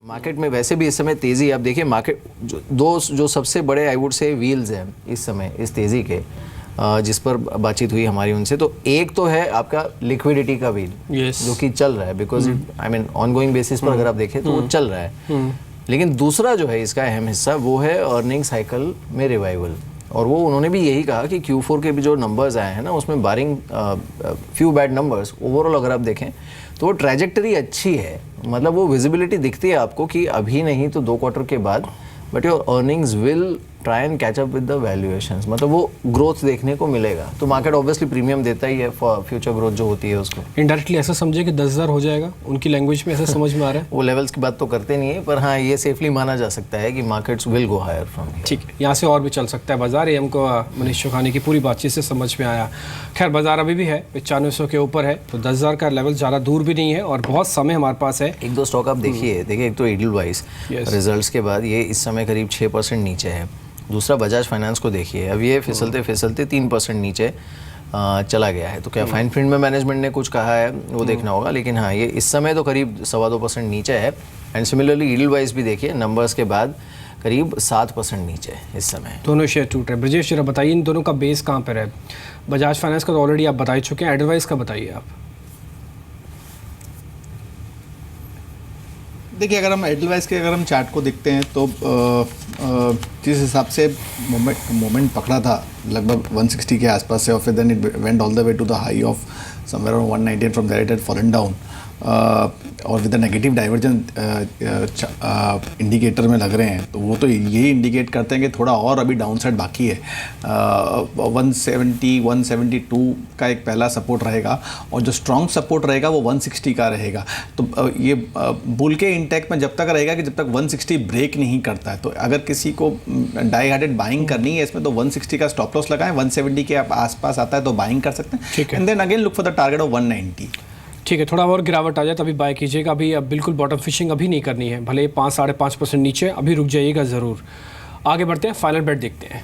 Market में वैसे भी इस समय तेज़ी, आप देखिए मार्केट जो सबसे बड़े आई वुड से व्हील्स हैं इस समय इस तेज़ी के, जिस पर बातचीत हुई हमारी उनसे, तो एक तो है आपका लिक्विडिटी का व्हील जो कि चल रहा है, because I mean ongoing basis पर अगर आप देखें तो वो चल रहा है। लेकिन दूसरा जो है इसका अहम हिस्सा वो है अर्निंग साइकिल में रिवाइवल, और वो उन्होंने भी यही कहा कि Q4 के भी जो नंबर्स आए हैं ना, उसमें बारिंग फ्यू बैड नंबर्स, ओवरऑल अगर आप देखें तो वो ट्रैजेक्टरी अच्छी है, मतलब वो विजिबिलिटी दिखती है आपको कि अभी नहीं तो 2 क्वार्टर के बाद, but your earnings will try and catch up with the valuations, मतलब वो ग्रोथ देखने को मिलेगा। तो मार्केट ऑब्वियसली प्रीमियम देता ही है फॉर फ्यूचर ग्रोथ जो होती है उसको। इनडायरेक्टली ऐसा समझे कि 10,000 हो जाएगा, उनकी लैंग्वेज में ऐसा समझ में आ रहा है। वो लेवल्स की बात तो करते नहीं है, पर हाँ ये सेफली माना जा सकता है कि markets will go higher from here. ठीक है, यहाँ से और भी चल सकता है बाजार, ये हमको मनीष चौहानी की पूरी बातचीत से समझ में आया। खैर बाजार अभी भी है 9500 के ऊपर है, तो 10,000 का लेवल ज़्यादा दूर भी नहीं है और बहुत समय हमारे पास है। एक दो स्टॉक आप देखिए एक तो एडलवाइस रिजल्ट्स के बाद ये इस समय करीब 6% नीचे है। दूसरा बजाज फाइनेंस को देखिए, अब ये फिसलते फिसलते 3% नीचे चला गया है। तो क्या फाइन प्रिंट में मैनेजमेंट ने कुछ कहा है वो देखना होगा, लेकिन हाँ ये इस समय तो करीब 2.25% नीचे है। एंड सिमिलरली यील्ड वाइज भी देखिए नंबर्स के बाद करीब 7% नीचे है इस समय। दोनों शेयर टूट रहे हैं। ब्रजेश जरा बताइए इन दोनों का बेस कहाँ पर है? बजाज फाइनेंस का तो ऑलरेडी आप बता ही चुके हैं, एडवाइस का बताइए आप। देखिए अगर हम एडवाइस के अगर हम चार्ट को देखते हैं तो जिस हिसाब से मोमेंट पकड़ा था लगभग 160 के आसपास से, और फिर then it went all the way to the high of somewhere around 190 from there it had fallen down, और with the negative divergence indicator में लग रहे हैं, तो वो तो यही इंडिकेट करते हैं कि थोड़ा और अभी डाउन साइड बाकी है। 170 172 का एक पहला सपोर्ट रहेगा, और जो स्ट्रॉन्ग सपोर्ट रहेगा वो 160 का रहेगा। तो ये बुल के इंटेक में जब तक रहेगा कि जब तक 160 ब्रेक नहीं करता है। तो अगर किसी को डाई हार्टेड बाइंग करनी है इसमें तो 160 का स्टॉप लॉस लगाएं, 170 के आसपास आता है तो बाइंग कर सकते हैं, and then again look for the target of 190। ठीक है, थोड़ा और गिरावट आ जाए तभी बाय कीजिएगा। अभी अब बिल्कुल बॉटम फिशिंग अभी नहीं करनी है, भले 5-5.5% नीचे, अभी रुक जाइएगा ज़रूर। आगे बढ़ते हैं, फाइनल बेट देखते हैं।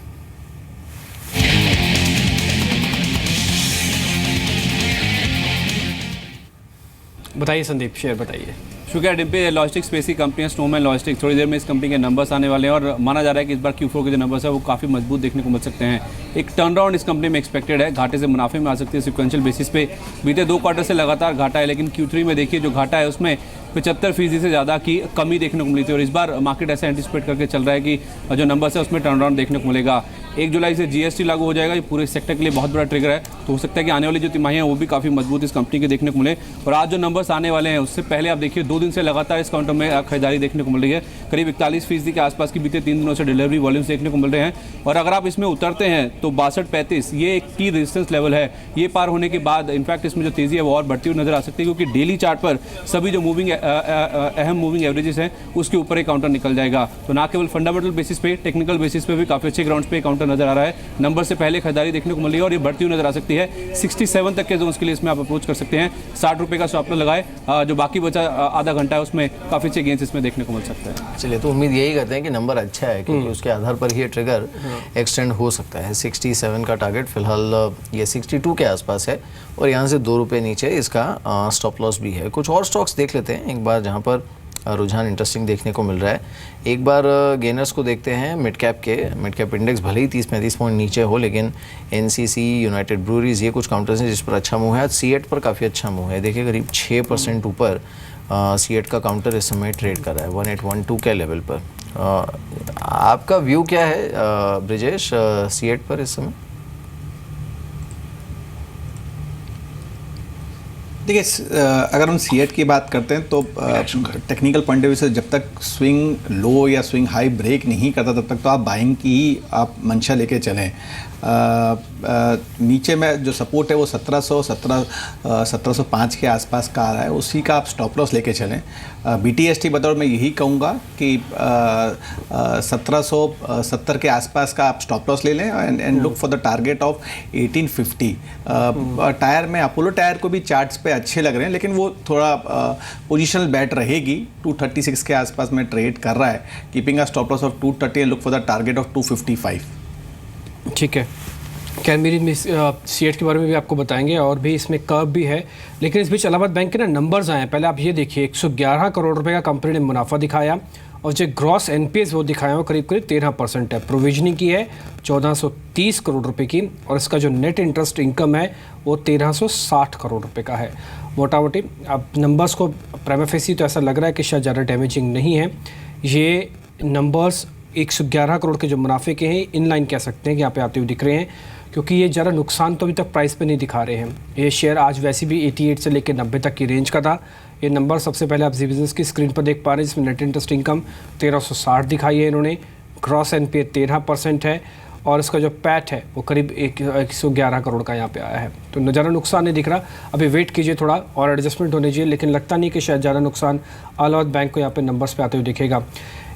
बताइए संदीप, शेयर बताइए। शुक्रिया डिम्पी। लॉजिस्टिक्स स्पेस की कंपनी है स्नोमैन लॉजिस्टिक्स, थोड़ी देर में इस कंपनी के नंबर्स आने वाले हैं और माना जा रहा है कि इस बार Q4 के जो नंबर्स है वो काफ़ी मजबूत देखने को मिल सकते हैं। एक टर्न राउंड इस कंपनी में एक्सपेक्टेड है, घाटे से मुनाफे में आ सकती है सिक्वेंशियल बेसिस पे। बीते 2 क्वार्टर से लगातार घाटा है, लेकिन Q3 में देखिए जो घाटा है उसमें 75% से ज़्यादा की कमी देखने को मिली थी, और इस बार मार्केट ऐसा एंटिसिपेट करके चल रहा है कि जो नंबर्स है उसमें टर्न राउंड देखने को मिलेगा। 1 जुलाई से GST लागू हो जाएगा, ये पूरे सेक्टर के लिए बहुत बड़ा ट्रिगर है, तो हो सकता है कि आने वाली जो तिमाही है वो भी काफ़ी मजबूत इस कंपनी के देखने को मिले। और आज जो नंबर्स आने वाले हैं उससे पहले आप देखिए 2 दिन से लगातार इस काउंटर में खरीदारी देखने को मिल रही है, करीब 41% के आसपास की बीते 3 दिनों से डिलीवरी वॉल्यूम्स देखने को मिल रहे हैं। और अगर आप इसमें उतरते हैं तो 62-35 ये एक की रेजिस्टेंस लेवल है, ये पार होने के बाद इनफैक्ट इसमें जो तेज़ी है वो और बढ़ती हुई नजर आ सकती है, क्योंकि डेली चार्ट पर सभी जो अहम मूविंग एवरेजेस हैं उसके ऊपर एक काउंटर निकल जाएगा। तो ना केवल फंडामेंटल बेसिस पे, टेक्निकल बेसिस पे भी काफ़ी अच्छे ग्राउंड्स पे काउंटर नजर आ रहा है। नंबर से पहले खरीदारी देखने को मिल रही है और ये बढ़ती हुई नजर आ सकती है। 67 तक के जोन्स के लिए इसमें आप अप्रोच कर सकते हैं। 60 रुपये का स्टॉप लॉस लगाए, जो बाकी बचा आधा घंटा है उसमें काफ़ी अच्छे गेंस इसमें देखने को मिल सकते हैं। चलिए, तो उम्मीद यही करते हैं कि नंबर अच्छा है, क्योंकि उसके आधार पर ही ट्रिगर एक्सटेंड हो सकता है। 67 का टारगेट फिलहाल ये 62 के आसपास है, और यहाँ से 2 रुपये नीचे इसका स्टॉप लॉस भी है। कुछ और स्टॉक्स देख लेते हैं एक बार जहाँ पर रुझान इंटरेस्टिंग देखने को मिल रहा है। एक बार गेनर्स को देखते हैं मिड कैप इंडेक्स भले ही 30-35 पॉइंट नीचे हो, लेकिन NCC, यूनाइटेड ब्रूरीज, ये कुछ काउंटर्स हैं जिस पर अच्छा मूव है। आज C8 पर काफ़ी अच्छा मूव है, देखिए करीब 6% ऊपर C8 का काउंटर इस समय ट्रेड कर रहा है 1812 के लेवल पर। आपका व्यू क्या है ब्रिजेश C8 पर इस समय? देखिए अगर हम C8 की बात करते हैं तो टेक्निकल पॉइंट ऑफ व्यू से जब तक स्विंग लो या स्विंग हाई ब्रेक नहीं करता तब तक तो आप बाइंग की ही आप मंशा लेके चलें। नीचे में जो सपोर्ट है वो 1705 के आसपास का आ रहा है, उसी का आप स्टॉप लॉस लेके चलें। BTST बतौर मैं यही कहूँगा कि 1770 के आसपास का आप स्टॉप लॉस ले लें, and look for the target of 1850। Tyre में अपोलो टायर को भी चार्ट्स पे अच्छे लग रहे हैं, लेकिन वो थोड़ा पोजिशनल बैट रहेगी। 236 के आसपास में ट्रेड कर रहा है, keeping a stop loss of 230 and look for the target of 255। ठीक है, मेरी सीएट के बारे में भी आपको बताएंगे और भी इसमें कर्व भी है, लेकिन इस बीच इलाहाबाद बैंक के ना नंबर्स आए हैं। पहले आप ये देखिए 111 करोड़ रुपए का कंपनी ने मुनाफा दिखाया और जो ग्रॉस एनपीएस वो दिखाया वो करीब करीब 13% है। प्रोविजनिंग की है 1430 करोड़ रुपए की और इसका जो नेट इंटरेस्ट इनकम है वो 1360 करोड़ रुपए का है। मोटा मोटी अब नंबर्स को प्राइमा फेसी तो ऐसा लग रहा है कि शायद ज़्यादा डैमेजिंग नहीं है। ये नंबर्स 111 करोड़ के जो मुनाफे के हैं इन लाइन कह सकते हैं कि यहाँ पे आते हुए दिख रहे हैं, क्योंकि ये ज़रा नुकसान तो अभी तक प्राइस पे नहीं दिखा रहे हैं। ये शेयर आज वैसे भी 88 से लेकर 90 तक की रेंज का था। ये नंबर सबसे पहले आप जी बिज़नेस की स्क्रीन पर देख पा रहे हैं, जिसमें नेट इंटरेस्ट इनकम 1360 दिखाई है इन्होंने, ग्रॉस एनपीए 13% है और इसका जो पैट है वो करीब 111 करोड़ का यहाँ पे आया है। तो ज़्यादा नुकसान नहीं दिख रहा। अभी वेट कीजिए, थोड़ा और एडजस्टमेंट होनी चाहिए, लेकिन लगता नहीं कि शायद ज़्यादा नुकसान इलाहाबाद बैंक को यहाँ पे नंबर्स पे आते हुए दिखेगा।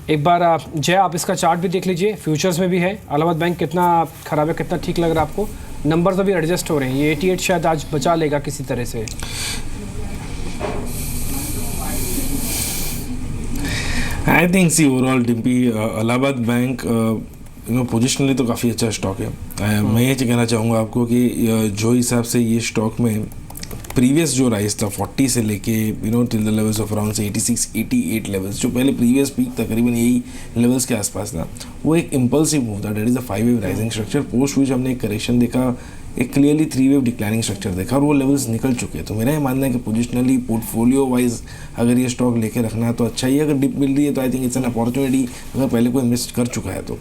एक बार जय आप इसका चार्ट भी देख लीजिए, फ्यूचर्स में भी है इलाहाबाद बैंक कितना ख़राब है, कितना ठीक लग रहा है आपको। नंबर्स अभी एडजस्ट हो रहे हैं, ये 88 शायद आज बचा लेगा किसी तरह से। I think see overall Dimpy Allahabad bank positionally तो काफ़ी अच्छा स्टॉक है। मैं ये कहना चाहूँगा आपको कि जो हिसाब से ये स्टॉक में प्रीवियस जो राइज था 40 से लेके till the levels of around 86 88 levels, जो पहले प्रीवियस पीक तकरीबन यही लेवल्स के आसपास था, वो एक इम्पल्सिव मूव था। That is a 5 wave rising structure, post which हमने एक करेक्शन देखा, एक क्लियरली 3 वेव डिक्लाइनिंग स्ट्रक्चर देखा और वो लेवल्स निकल चुके हैं। तो मेरा ये मानना है कि पोजिशनली पोर्टफोलियो वाइज अगर ये स्टॉक लेके रखना है तो अच्छा ही, अगर डिप मिल रही है तो I think it's an opportunity, अगर पहले कोई इन्वेस्ट कर चुका है तो।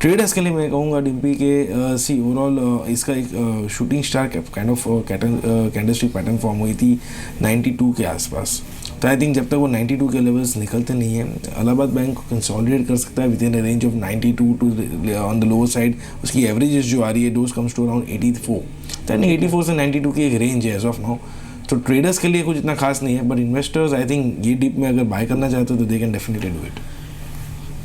ट्रेडर्स के लिए मैं कहूँगा डिम्पी के सी ओवरऑल इसका एक shooting star kind of candlestick pattern form हुई थी 92 के आसपास। तो आई थिंक जब तक वो 92 के लेवल्स निकलते नहीं हैं, इलाहाबाद बैंक को कंसोलिडेट कर सकता है within range of 92 to on the lower side. उसकी एवरेजेस जो आ रही है डोज कम्स टू अराउंड 84, तो 84 से 92 की एक रेंज है एज ऑफ नाउ। तो ट्रेडर्स के लिए कुछ इतना खास नहीं है, बट इन्वेस्टर्स आई थिंक ये डिप में अगर बाय करना चाहते हो तो they can definitely do it.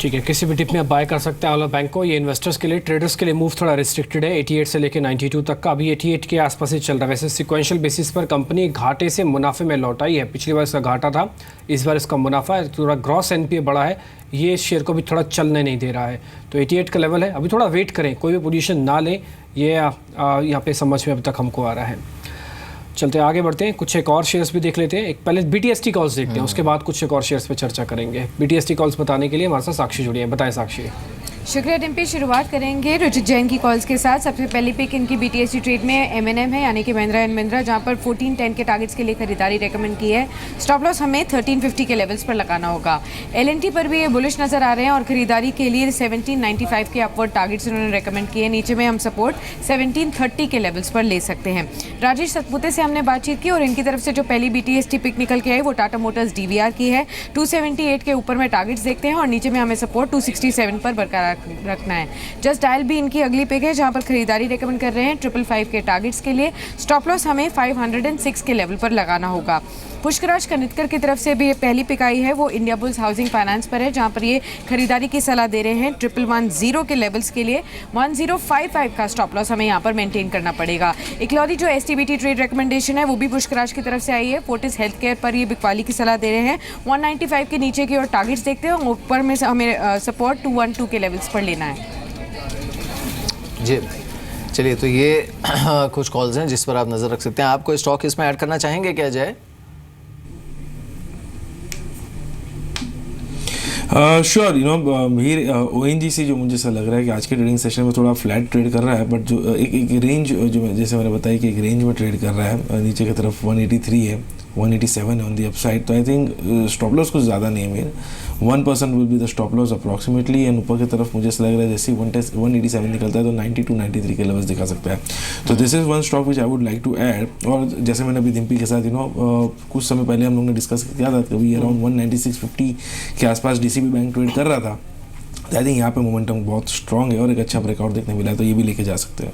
ठीक है, किसी भी डिप में आप बाय कर सकते हैं इलाहाबाद बैंक को। ये इन्वेस्टर्स के लिए, ट्रेडर्स के लिए मूव थोड़ा रिस्ट्रिक्टेड है 88 से लेकर 92 तक का, अभी 88 के आसपास ही चल रहा है। वैसे सिक्वेंशियल बेसिस पर कंपनी घाटे से मुनाफे में लौट आई है। पिछली बार इसका घाटा था, इस बार इसका मुनाफा है, थोड़ा ग्रॉस एनपीए बढ़ा है, ये शेयर को भी थोड़ा चलने नहीं दे रहा है। तो 88 का लेवल है, अभी थोड़ा वेट करें, कोई भी पोजीशन ना लें, ये यहाँ पे समझ में अब तक हमको आ रहा है। चलते आगे बढ़ते हैं, कुछ एक और शेयर्स भी देख लेते हैं। एक पहले बीटीएसटी कॉल्स देखते हैं, उसके बाद कुछ एक और शेयर्स पे चर्चा करेंगे। बीटीएसटी कॉल्स बताने के लिए हमारे साथ साक्षी जुड़ी है। बताएं साक्षी। शुक्रिया डिम्पी। शुरुआत करेंगे रुचित जैन की कॉल्स के साथ। सबसे पहली पिक इनकी बीटीएसटी ट्रेड में एमएनएम है, यानी कि महिंद्रा एंड महिंद्रा, जहां पर 1410 के टारगेट्स के लिए खरीदारी रेकमेंड की है। स्टॉप लॉस हमें 1350 के लेवल्स पर लगाना होगा। एलएनटी पर भी ये बुलिश नजर आ रहे हैं और खरीदारी के लिए 1795 के अपवर्ड टारगेट्स इन्होंने रेकमेंड किए। नीचे में हम सपोर्ट 1730 के लेवल्स पर ले सकते हैं। राजेश सतपुते से हमने बातचीत की और इनकी तरफ से जो पहली बीटीएसटी पिक निकल के आई वो टाटा मोटर्स डीवीआर की है। 278 के ऊपर में टारगेट्स देखते हैं और नीचे में हमें सपोर्ट 267 पर बरकरार रखना है। जस्ट डायल भी इनकी अगली पिक है, जहां पर खरीदारी रेकमेंड कर रहे हैं 555 के टारगेट्स के लिए। स्टॉप लॉस हमें 506 के लेवल पर लगाना होगा। पुष्कराज कनितकर की तरफ से भी ये पहली पिक आई है, वो इंडिया बुल्स हाउसिंग फाइनेंस पर है, जहां पर ये खरीदारी की सलाह दे रहे हैं 1110 के लेवल्स के लिए। 1055 का स्टॉप लॉस हमें यहाँ पर मेंटेन करना पड़ेगा। इकलौती जो एसटीबीटी ट्रेड रिकमेंडेशन है वो भी पुष्कराज की तरफ से आई है। फोर्टिस हेल्थ केयर पर ये बिकवाली की सलाह दे रहे हैं। 195 के नीचे की और टारगेट्स देखते हैं, ऊपर में हमें सपोर्ट 212 के लेवल्स पर लेना है। जी चलिए, तो ये कुछ कॉल्स हैं जिस पर आप नज़र रख सकते हैं। आप कोई स्टॉक इसमें ऐड करना चाहेंगे क्या जय? श्योर, मीर ओएनजीसी जो मुझे ऐसा लग रहा है कि आज के ट्रेडिंग सेशन में थोड़ा फ्लैट ट्रेड कर रहा है, बट जो एक रेंज जो जैसे मैंने बताया कि एक रेंज में ट्रेड कर रहा है, नीचे की तरफ 183 है, 187 है ऑन दी अपसाइड। तो आई थिंक स्टॉप लॉस कुछ ज़्यादा नहीं है मेरे, 1% will be the stop loss approximately. And ऊपर की तरफ मुझे ऐसा लग रहा है जैसे 187 निकलता है तो 92 93 के लेवल्स दिखा सकता है। तो this is one stock which I would like to add. और जैसे मैंने अभी डिम्पी के साथ कुछ समय पहले हम लोगों ने डिस्कस किया था, कभी अराउंड 196.50 के आसपास डीसीबी बैंक ट्रेड कर रहा था। तो आई थिंक यहाँ पे मोमेंटम बहुत स्ट्रॉन्ग है और एक अच्छा ब्रेकआउट देखने मिला है, तो ये भी लेके जा सकते हैं।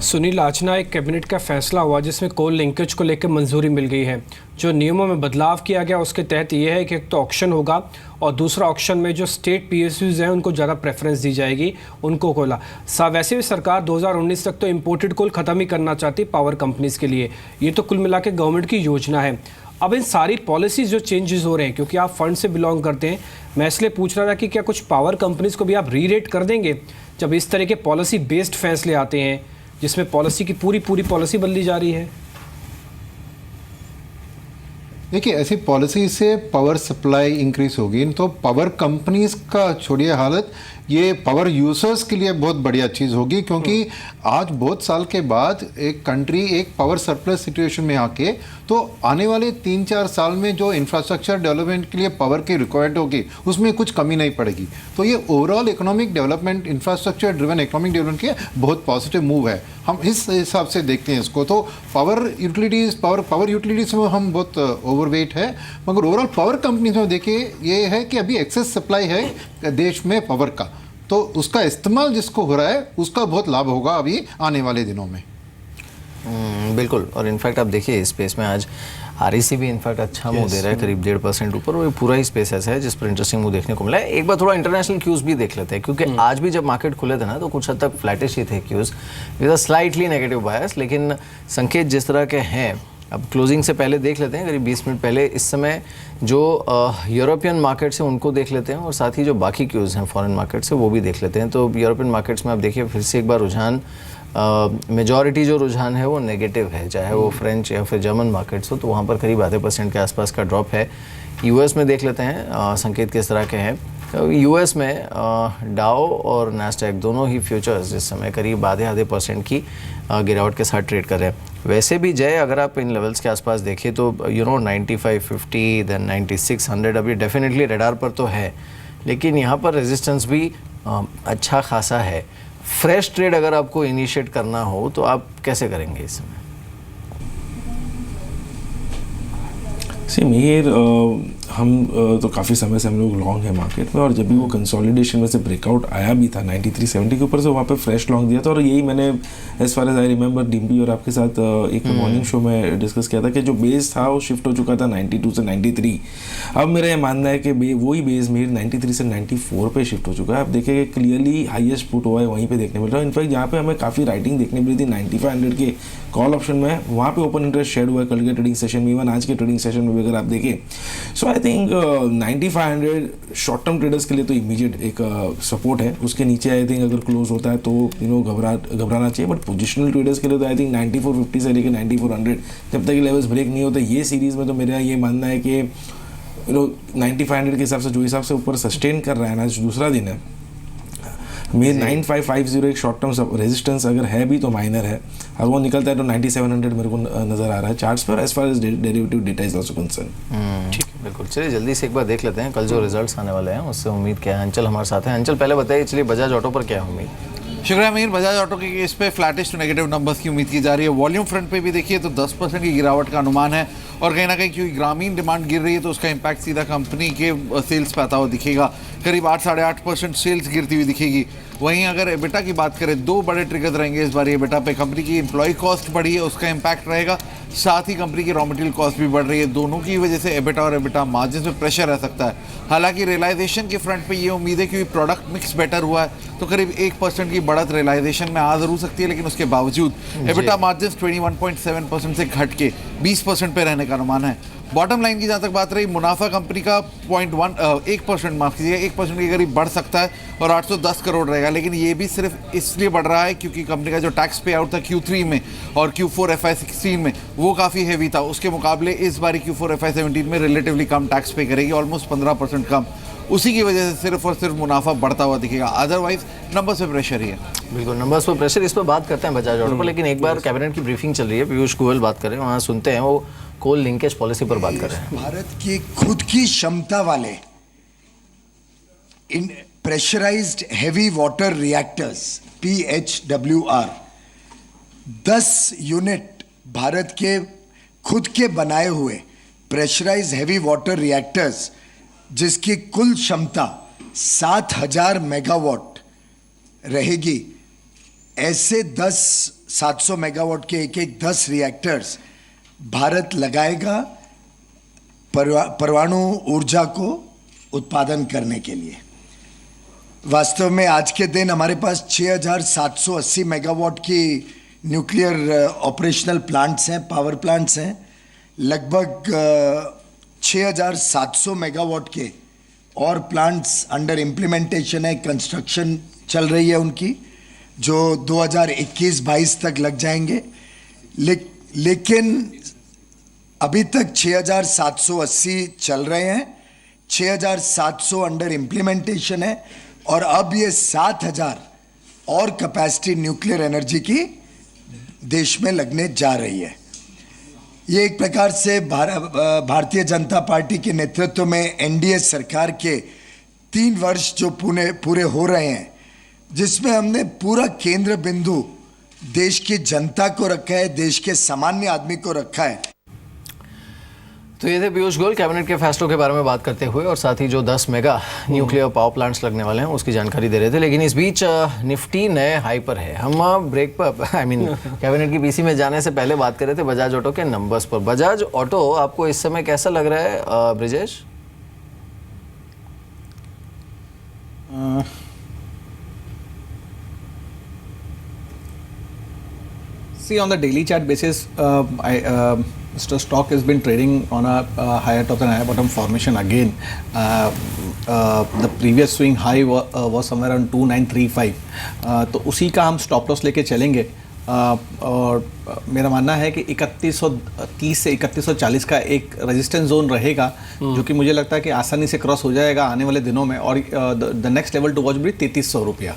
सुनील, आज ना एक कैबिनेट का फैसला हुआ जिसमें कोल लिंकेज को लेकर मंजूरी मिल गई है। जो नियमों में बदलाव किया गया उसके तहत ये है कि एक तो ऑक्शन होगा और दूसरा ऑक्शन में जो स्टेट पीएसयूज हैं उनको ज़्यादा प्रेफरेंस दी जाएगी, उनको कोला। वैसे भी सरकार 2019 तक तो इम्पोर्टेड कोल ख़त्म ही करना चाहती पावर कंपनीज़ के लिए। ये तो कुल मिला के गवर्नमेंट की योजना है। अब इन सारी पॉलिसीज़ जो चेंजेस हो रहे हैं, क्योंकि आप फंड से बिलोंग करते हैं, मैं इसलिए पूछ रहा था कि क्या कुछ पावर कंपनीज़ को भी आप री रेट कर देंगे जब इस तरह के पॉलिसी बेस्ड फैसले आते हैं? जिसमें पॉलिसी की पूरी पॉलिसी बदली जा रही है? देखिए, ऐसी पॉलिसी से पावर सप्लाई इंक्रीज होगी तो पावर कंपनीज का छोड़िए हालत, ये पावर यूजर्स के लिए बहुत बढ़िया चीज़ होगी, क्योंकि आज बहुत साल के बाद एक कंट्री एक पावर सरप्लस सिचुएशन में आके तो आने वाले 3-4 साल में जो इंफ्रास्ट्रक्चर डेवलपमेंट के लिए पावर की रिक्वायर्ड होगी उसमें कुछ कमी नहीं पड़ेगी। तो ये overall economic development, infrastructure driven economic development के बहुत पॉजिटिव मूव है। हम इस हिसाब से देखते हैं इसको। तो पावर यूटिलिटीज़ में हम बहुत ओवरवेट है, मगर ओवरऑल पावर कंपनीज में देखिए ये है कि अभी एक्सेस सप्लाई है देश में पावर का, तो उसका इस्तेमाल जिसको हो रहा है उसका बहुत लाभ होगा अभी आने वाले दिनों में। बिल्कुल। और इनफैक्ट आप देखिए स्पेस में आज REC भी इनफैक्ट अच्छा मूव दे रहा है, करीब 1.5% ऊपर, और ये पूरा ही स्पेस ऐसा है जिस पर इंटरेस्टिंग मूव देखने को मिला है। एक बार थोड़ा इंटरनेशनल क्यूज भी देख लेते हैं, क्योंकि आज भी जब मार्केट खुले थे ना तो कुछ हद तक फ्लैटिश ही थे cues, with a slightly negative bias, लेकिन संकेत जिस तरह के हैं, अब क्लोजिंग से पहले देख लेते हैं करीब 20 मिनट पहले इस समय जो यूरोपियन मार्केट से उनको देख लेते हैं, और साथ ही जो बाकी क्यूज़ हैं फॉरेन मार्केट से वो भी देख लेते हैं। तो यूरोपियन मार्केट्स में आप देखिए फिर से एक बार रुझान, मेजॉरिटी जो रुझान है वो नेगेटिव है, चाहे वो फ्रेंच या फिर जर्मन मार्केट्स हो, तो वहाँ पर करीब आधे % के आसपास का ड्रॉप है। US में देख लेते हैं संकेत किस तरह के हैं। US में डाउ और नैस्डैक दोनों ही फ्यूचर्स इस समय करीब आधे % की गिरावट के साथ ट्रेड कर रहे हैं। वैसे भी जय, अगर आप इन लेवल्स के आसपास देखें तो 9550 देन 9600 अभी डेफिनेटली रडार पर तो है, लेकिन यहाँ पर रेजिस्टेंस भी अच्छा खासा है। फ्रेश ट्रेड अगर आपको इनिशिएट करना हो तो आप कैसे करेंगे इस समय? मिहिर, हम तो काफ़ी समय से हम लोग लॉन्ग है मार्केट में, और जब भी वो कंसोलिडेशन में से ब्रेकआउट आया भी था 9370 के ऊपर से, वहाँ पे फ्रेश लॉन्ग दिया था। और यही मैंने as far as I remember Dimpy और आपके साथ एक मॉर्निंग शो में डिस्कस किया था कि जो बेस था वो शिफ्ट हो चुका था 92 से 93। अब मेरा ये मानना है कि वही बेस मिहिर 93 से 94 पे शिफ्ट हो चुका है। आप देखेंगे क्लियरली हाईएस्ट पुट हुआ है वहीं पर देखने मिल रहा है। इनफैक्ट जहाँ पे हमें काफ़ी राइटिंग देखने मिली थी 9500 के कॉल ऑप्शन में, वहाँ पे ओपन इंटरेस्ट शेड हुआ है कल के ट्रेडिंग सेशन में, इवन आज के ट्रेडिंग सेशन में भी अगर आप देखें। So I think 9500 short term traders के लिए तो इमीडिएट एक सपोर्ट है। उसके नीचे आई थिंक अगर क्लोज होता है तो घबराना चाहिए, बट पोजिशनल ट्रेडर्स के लिए तो आई थिंक 9450 से लेकर 9400 जब तक ये लेवल्स ब्रेक नहीं होते ये सीरीज़ में, तो मेरा ये मानना है कि 9500 के हिसाब से जो हिसाब से ऊपर सस्टेन कर रहा है ना, आज दूसरा दिन है, मेरे 9550 एक शॉर्ट टर्म रेजिस्टेंस अगर है भी तो माइनर है। अगर वो निकलता है तो 9700 मेरे को नज़र आ रहा है चार्ट्स पर, as far as derivative data is also concern. ठीक है, बिल्कुल। चलिए जल्दी से एक बार देख लेते हैं कल जो रिजल्ट्स आने वाले हैं उससे उम्मीद क्या है। अंचल हमारे साथ हैं। अंचल पहले बताइए, चलिए बजाज ऑटो पर क्या है उम्मीद? शुक्रिया मीर। बजाज ऑटो के केस पे फ्लैटिश टू नेगेटिव नंबर्स की उम्मीद की जा रही है। वॉल्यूम फ्रंट पे भी देखिए तो 10% की गिरावट का अनुमान है, और कहीं ना कहीं क्योंकि ग्रामीण डिमांड गिर रही है तो उसका इम्पैक्ट सीधा कंपनी के सेल्स पे आता हुआ दिखेगा। करीब 8-8.5% सेल्स गिरती हुई दिखेगी। वहीं अगर एबिटा की बात करें, दो बड़े ट्रिगर रहेंगे इस बार एबिटा पे। कंपनी की एम्प्लॉय कॉस्ट बढ़ी है, उसका इम्पैक्ट रहेगा, साथ ही कंपनी की रॉ मटेरियल कॉस्ट भी बढ़ रही है। दोनों की वजह से एबिटा और एबिटा मार्जिन में प्रेशर रह सकता है। हालांकि रियलाइजेशन के फ्रंट पे ये उम्मीद है क्योंकि प्रोडक्ट मिक्स बेटर हुआ है तो करीब 1% की बढ़त रियलाइजेशन में आ जरूर सकती है, लेकिन उसके बावजूद एबिटा मार्जिन 21.7% से घट के 20% पे रहने का अनुमान है। बॉटम लाइन की जहाँ तक बात रही, मुनाफा कंपनी का 1% माफ कीजिएगा 1% के करीब बढ़ सकता है और 810 करोड़ रहेगा, लेकिन ये भी सिर्फ इसलिए बढ़ रहा है क्योंकि कंपनी का जो टैक्स पे आउट था Q3 में और Q4 FY16 में वो काफ़ी हैवी था। उसके मुकाबले इस बारी Q4 FY17 में रिलेटिवली कम टैक्स पे करेगी, ऑलमोस्ट 15% कम। उसी की वजह से सिर्फ और सिर्फ मुनाफा बढ़ता हुआ दिखेगा, अदरवाइज नंबर्स पे प्रेशर ही है। बिल्कुल, नंबर्स पर प्रेशर, इस पर बात करते हैं बजाज ऑटो पर, लेकिन एक बार कैबिनेट की ब्रीफिंग चल रही है, पीयूष गोयल बात कर रहे हैं, वहाँ सुनते हैं वो कोल लिंकेज पॉलिसी पर बात कर रहे हैं। भारत की खुद की क्षमता वाले इन pressurised heavy water reactors PHWR 10 unit Bharat के खुद के बनाए हुए प्रेशराइज्ड हेवी वाटर रिएक्टर्स जिसकी कुल क्षमता 7000 मेगावाट रहेगी, ऐसे 700 मेगावाट के एक 10 रिएक्टर्स भारत लगाएगा परमाणु ऊर्जा को उत्पादन करने के लिए। वास्तव में आज के दिन हमारे पास 6780 मेगावाट की न्यूक्लियर ऑपरेशनल प्लांट्स हैं, पावर प्लांट्स हैं। लगभग 6700 मेगावाट के और प्लांट्स अंडर इम्प्लीमेंटेशन है, कंस्ट्रक्शन चल रही है उनकी। जो 2021-22 तक लग जाएंगे, लेकिन अभी तक 6,780 चल रहे हैं, 6,700 अंडर इम्प्लीमेंटेशन है और अब ये 7,000 और कैपेसिटी न्यूक्लियर एनर्जी की देश में लगने जा रही है। ये एक प्रकार से भारतीय जनता पार्टी के नेतृत्व में एनडीए सरकार के 3 वर्ष जो पूरे हो रहे हैं, जिसमें हमने पूरा केंद्र बिंदु देश की जनता को रखा है, देश के सामान्य आदमी को रखा है। तो ये थे पीयूष गोयल कैबिनेट के फैसलों के बारे में बात करते हुए, और साथ ही जो 10 मेगा न्यूक्लियर पावर प्लांट्स लगने वाले हैं उसकी जानकारी दे रहे थे। लेकिन इस बीच निफ्टी नए हाई पर है। हम ब्रेक पर कैबिनेट की पीसी में जाने से पहले बात कर रहे थे बजाज ऑटो के नंबर्स पर। बजाज ऑटो आपको इस समय कैसा लग रहा है Brijesh? See, on the daily chart basis, stock has been trading on a higher top and higher bottom formation again. The previous swing high was somewhere around 2935. तो उसी का हम स्टॉप लॉस लेके चलेंगे, और मेरा मानना है कि 3130 से 3140 का एक रेजिस्टेंस जोन रहेगा, जो कि मुझे लगता है कि आसानी से क्रॉस हो जाएगा आने वाले दिनों में। और the next level to watch भी 3300 रुपया।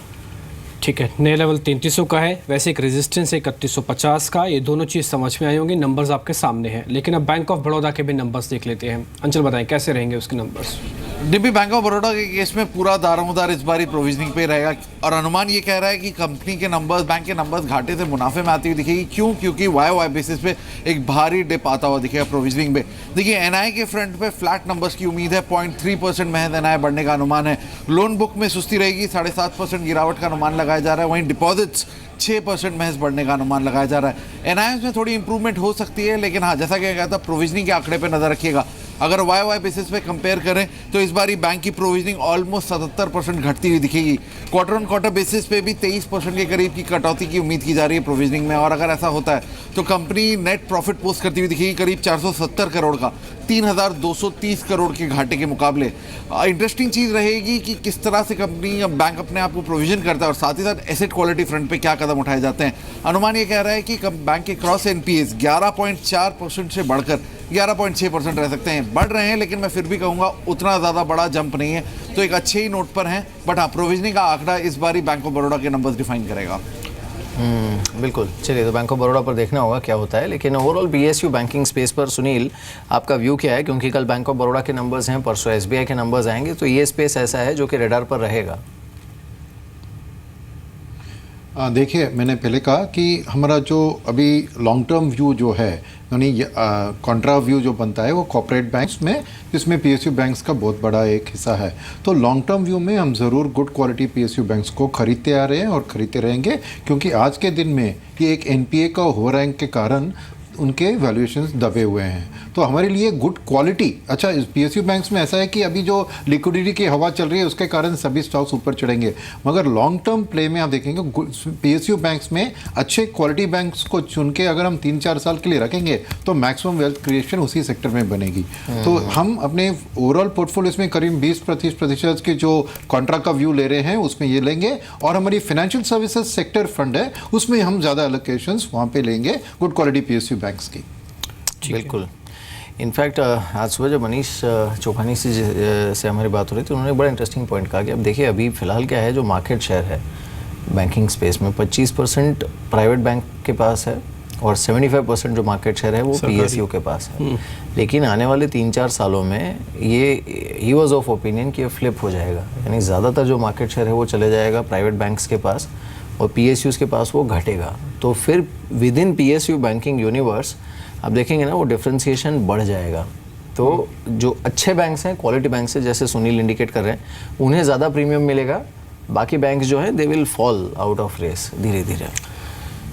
ठीक है, नया लेवल 3300 का है, वैसे एक रेजिस्टेंस है 3150 का। ये दोनों चीज़ समझ में आई होंगी, नंबर्स आपके सामने हैं। लेकिन अब बैंक ऑफ बड़ौदा के भी नंबर्स देख लेते हैं। अंचल बताएं कैसे रहेंगे उसके numbers? Dimpy, bank of Baroda के केस में पूरा दारोमदार इस बारी प्रोविजनिंग पे रहेगा, और अनुमान ये कह रहा है कि कंपनी के नंबर्स, बैंक के नंबर्स घाटे से मुनाफे में आती हुई दिखेगी। क्यों? क्योंकि वाई बेसिस पे एक भारी डिप आता हुआ दिखेगा प्रोविजनिंग में। देखिए, एनआई के फ्रंट पे फ्लैट नंबर्स की उम्मीद है, 0.3% महज एनआई बढ़ने का अनुमान है। लोन बुक में सुस्ती रहेगी, 7.5% गिरावट का अनुमान लगाया जा रहा है। वहीं डिपॉजिट्स 6% महज बढ़ने का अनुमान लगाया जा रहा है। एनआईएस में थोड़ी इंप्रूवमेंट हो सकती है, लेकिन हाँ, जैसा कि कहा था, प्रोविजनिंग के आंकड़े पे नजर रखिएगा। अगर वाई बेसिस पे कंपेयर करें तो इस बार बैंक की प्रोविजनिंग ऑलमोस्ट 77% घटती हुई दिखेगी। क्वार्टर ऑन क्वार्टर बेसिस पे भी 23% के करीब की कटौती की उम्मीद की जा रही है प्रोविजनिंग में। और अगर ऐसा होता है तो कंपनी नेट प्रॉफिट पोस्ट करती हुई दिखेगी करीब 470 करोड़ का, 3230 करोड़ के घाटे के मुकाबले। इंटरेस्टिंग चीज़ रहेगी कि किस तरह से कंपनी या बैंक अपने आप को प्रोविजन करता है, और साथ ही साथ एसेट क्वालिटी फ्रंट पे क्या कदम उठाए जाते हैं। अनुमान ये कह रहा है कि बैंक के क्रॉस एनपीएस 11.4% से बढ़कर 11.6% रह सकते हैं। बढ़ रहे हैं, लेकिन मैं फिर भी कहूँगा उतना ज़्यादा बड़ा जंप नहीं है, तो एक अच्छे ही नोट पर हैं। बट हाँ, प्रोविजनिंग का आंकड़ा इस बार बैंक ऑफ बड़ौदा के नंबर्स डिफाइन करेगा। बिल्कुल। चलिए, तो बैंक ऑफ बड़ौदा पर देखना होगा क्या होता है। लेकिन ओवरऑल बीएसयू बैंकिंग स्पेस पर सुनील, आपका व्यू क्या है? क्योंकि कल बैंक ऑफ बड़ौदा के नंबर्स हैं, परसों एसबीआई के नंबर्स आएंगे, तो ये स्पेस ऐसा है जो कि रडार पर रहेगा। देखिए, मैंने पहले कहा कि हमारा जो अभी लॉन्ग टर्म व्यू जो है, यानी कॉन्ट्रा व्यू जो बनता है वो कॉर्पोरेट बैंक्स में, जिसमें पीएसयू बैंक्स का बहुत बड़ा एक हिस्सा है। तो लॉन्ग टर्म व्यू में हम ज़रूर गुड क्वालिटी पीएसयू बैंक्स को खरीदते आ रहे हैं और खरीदते रहेंगे, क्योंकि आज के दिन में ये एक एनपीए का ओवर रैंक के कारण उनके वैल्यूएशंस दबे हुए हैं। तो हमारे लिए गुड क्वालिटी, अच्छा, इस पीएसयू बैंक्स में ऐसा है कि अभी जो लिक्विडिटी की हवा चल रही है उसके कारण सभी स्टॉक्स ऊपर चढ़ेंगे, मगर लॉन्ग टर्म प्ले में आप देखेंगे पीएसयू बैंक्स में अच्छे क्वालिटी बैंक्स को चुन के अगर हम 3-4 साल के लिए रखेंगे तो मैक्सिमम वेल्थ क्रिएशन उसी सेक्टर में बनेगी। तो हम अपने ओवरऑल पोर्टफोलियोज में करीब 20% के जो कॉन्ट्रा का व्यू ले रहे हैं उसमें ये लेंगे, और हमारी फाइनेंशियल सर्विसेज सेक्टर फंड है उसमें हम ज़्यादा एलोकेशंस वहाँ पे लेंगे गुड क्वालिटी पीएसयू बैंक्स की। बिल्कुल। इनफैक्ट आज सुबह जब मनीष चौहानी से हमारी बात हो रही थी, उन्होंने बड़ा इंटरेस्टिंग पॉइंट कहा कि अब देखिए, अभी फ़िलहाल क्या है, जो मार्केट शेयर है बैंकिंग स्पेस में 25% प्राइवेट बैंक के पास है, और 75% जो मार्केट शेयर है वो पीएसयू के पास है। लेकिन आने वाले 3-4 सालों में ये ही वॉज ऑफ ओपिनियन कि ये फ्लिप हो जाएगा, यानी ज़्यादातर जो मार्केट शेयर है वो चले जाएगा प्राइवेट बैंक्स के पास, और पीएसयूज़ के पास वो घटेगा। तो फिर with in PSU banking universe आप देखेंगे ना, वो डिफ्रेंसिएशन बढ़ जाएगा। तो जो अच्छे बैंक्स हैं, क्वालिटी बैंक्स हैं, जैसे सुनील इंडिकेट कर रहे हैं, उन्हें ज़्यादा प्रीमियम मिलेगा। बाकी बैंक्स जो हैं they will fall out of race धीरे धीरे।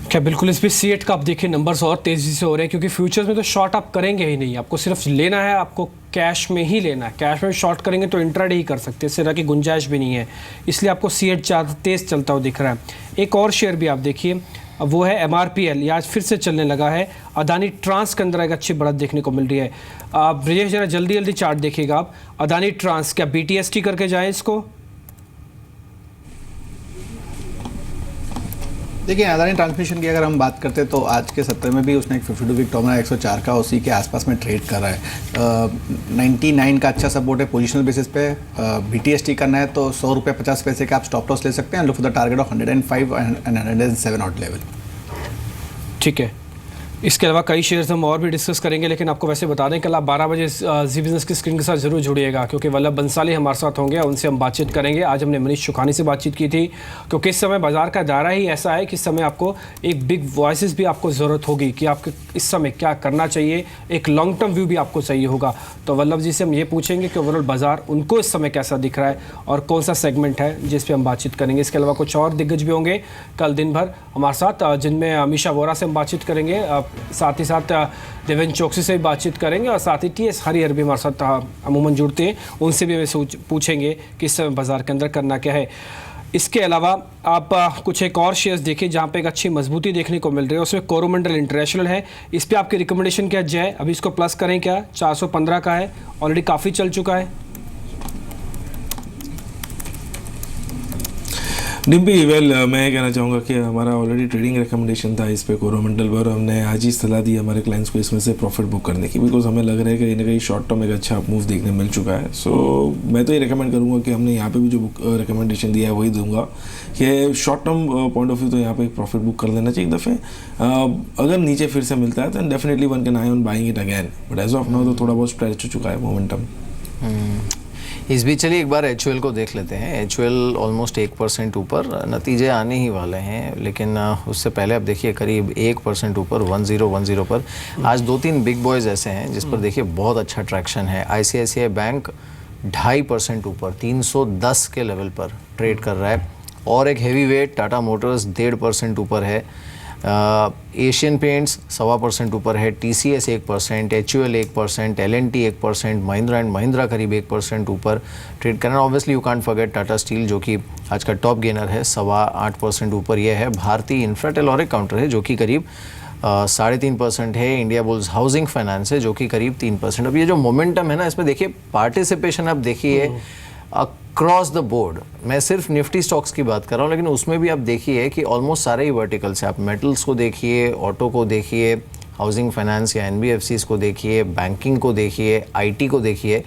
क्या बिल्कुल, इस पर सीएट का आप देखिए नंबर्स और तेज़ी से हो रहे हैं, क्योंकि फ्यूचर्स में तो शॉर्ट आप करेंगे ही नहीं, आपको सिर्फ लेना है, आपको कैश में ही लेना है। कैश में शॉर्ट करेंगे तो इंट्राडे ही कर सकते हैं, इस तरह की गुंजाइश भी नहीं है, इसलिए आपको सीएट ज़्यादा तेज़ चलता हुआ दिख रहा है। एक और शेयर भी आप देखिए, वो है MRPL, ये आज फिर से चलने लगा है। अदानी ट्रांस के अंदर एक अच्छी बढ़त देखने को मिल रही है। आप ब्रिजेश जरा जल्दी जल्दी चार्ट देखिएगा आप। अदानी ट्रांस, क्या BTST करके जाएँ इसको? देखिए अदानी ट्रांसमिशन की अगर हम बात करते हैं तो आज के सत्र में भी उसने एक 52 वीक टॉप 104 का उसी के आसपास में ट्रेड कर रहा है। 99 का अच्छा सपोर्ट है पोजिशनल बेसिस पे। BTST करना है तो 100 रुपये 50 पैसे का आप स्टॉप लॉस ले सकते हैं। Look for the target of 105 and 107 out level. ठीक है, इसके अलावा कई शेयर्स हम और भी डिस्कस करेंगे, लेकिन आपको वैसे बता दें कल आप 12 बजे जी बिजनेस की स्क्रीन के साथ जरूर जुड़िएगा, क्योंकि वल्लभ बंसाली हमारे साथ होंगे, उनसे हम बातचीत करेंगे। आज हमने मनीष सुखानी से बातचीत की थी, क्योंकि इस समय बाजार का दायरा ही ऐसा है कि इस समय आपको एक बिग वॉइसेस भी आपको ज़रूरत होगी कि आपको इस समय क्या करना चाहिए, एक लॉन्ग टर्म व्यू भी आपको चाहिए होगा। तो वल्लभ जी से हम ये पूछेंगे कि ओवरऑल बाजार उनको इस समय कैसा दिख रहा है और कौन सा सेगमेंट है जिस पर हम बातचीत करेंगे। इसके अलावा कुछ और दिग्गज भी होंगे कल दिन भर हमारे साथ, जिनमें अमीशा वोरा से हम बातचीत करेंगे, साथ ही साथ देवेंद्र चौकसी से भी बातचीत करेंगे, और साथ ही TS हरिहर भी हमारे साथ अमूमन जुड़ते हैं, उनसे भी हमें पूछेंगे कि इस समय बाजार के अंदर करना क्या है। इसके अलावा आप कुछ एक और शेयर्स देखिए जहाँ पे एक अच्छी मजबूती देखने को मिल रही है, उसमें कोरोमंडल इंटरनेशनल है। इस पे आपकी रिकमेंडेशन क्या है? अभी इसको प्लस करें क्या? 415 का है, ऑलरेडी काफ़ी चल चुका है। डिम्पी वेल मैं कहना चाहूँगा कि हमारा ऑलरेडी ट्रेडिंग रिकमेंडेशन था इस पे कोरोमंडल पर। हमने आज ही सलाह दी हमारे क्लाइंट्स को इसमें से प्रॉफिट बुक करने की, बिकॉज हमें लग रहा है कि कहीं शॉर्ट टर्म एक अच्छा मूव देखने मिल चुका है। सो मैं तो ये रिकमेंड करूँगा कि हमने यहाँ पे भी जो रिकमेंडेशन दिया है वही दूंगा कि short term point of view तो यहाँ पे एक प्रॉफिट बुक कर लेना चाहिए एक दफ़े। अगर नीचे फिर से मिलता है तो definitely one can eye on buying it again, but as of now तो थोड़ा बहुत स्ट्रेच हो चुका है मोमेंटम। इस बीच चलिए एक बार HUL को देख लेते हैं। HUL ऑलमोस्ट 1% ऊपर, नतीजे आने ही वाले हैं, लेकिन उससे पहले आप देखिए करीब 1% ऊपर 1010 पर। आज 2-3 बिग बॉयज़ ऐसे हैं जिस पर देखिए बहुत अच्छा ट्रैक्शन है। ICICI बैंक 2.5% ऊपर 310 के लेवल पर ट्रेड कर रहा है, और एक हैवी वेट टाटा मोटर्स 1.5% ऊपर है। एशियन पेंट्स 1.25% ऊपर है, TCS 1%, HUL 1%, L&T 1%, Mahindra and Mahindra करीब 1% ऊपर ट्रेड करना। Obviously you can't forget Tata steel जो कि आज का टॉप गेनर है, 8.25% ऊपर यह है। भारतीय इंफ्राटेल और एक काउंटर है जो कि करीब 3.5% है। इंडिया बुल्स हाउसिंग फाइनेंस है जो कि करीब 3%। अब ये जो मोमेंटम है ना, इसमें देखिए पार्टिसिपेशन आप देखिए अक्रॉस द बोर्ड। मैं सिर्फ निफ्टी स्टॉक्स की बात कर रहा हूँ, लेकिन उसमें भी आप देखिए कि ऑलमोस्ट सारे ही वर्टिकल्स हैं। आप मेटल्स को देखिए, ऑटो को देखिए, हाउसिंग फाइनेंस या NBFCs को देखिए, बैंकिंग को देखिए, IT को देखिए,